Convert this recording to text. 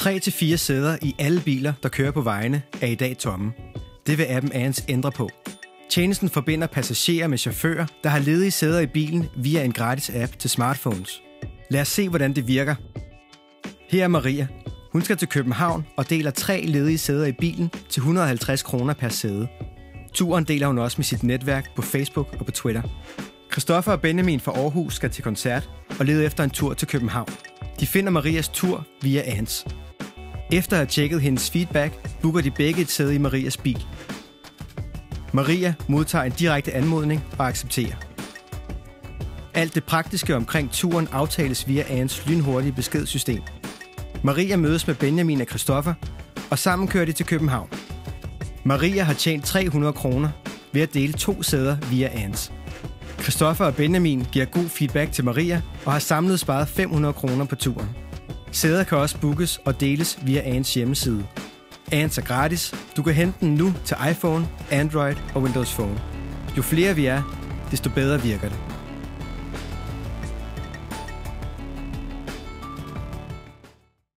3-4 sæder i alle biler, der kører på vejene, er i dag tomme. Det vil appen Ans ændre på. Tjenesten forbinder passagerer med chauffører, der har ledige sæder i bilen via en gratis app til smartphones. Lad os se, hvordan det virker. Her er Maria. Hun skal til København og deler 3 ledige sæder i bilen til 150 kroner per sæde. Turen deler hun også med sit netværk på Facebook og på Twitter. Christoffer og Benjamin fra Aarhus skal til koncert og leder efter en tur til København. De finder Marias tur via Ans. Efter at have tjekket hendes feedback, booker de begge et sæde i Marias bil. Maria modtager en direkte anmodning og accepterer. Alt det praktiske omkring turen aftales via Ans lynhurtige beskedssystem. Maria mødes med Benjamin og Christoffer, og sammen kører de til København. Maria har tjent 300 kroner ved at dele 2 sæder via Ans. Christoffer og Benjamin giver god feedback til Maria og har samlet sparet 500 kroner på turen. Sæder kan også bookes og deles via Ans hjemmeside. Ans er gratis. Du kan hente den nu til iPhone, Android og Windows Phone. Jo flere vi er, desto bedre virker det.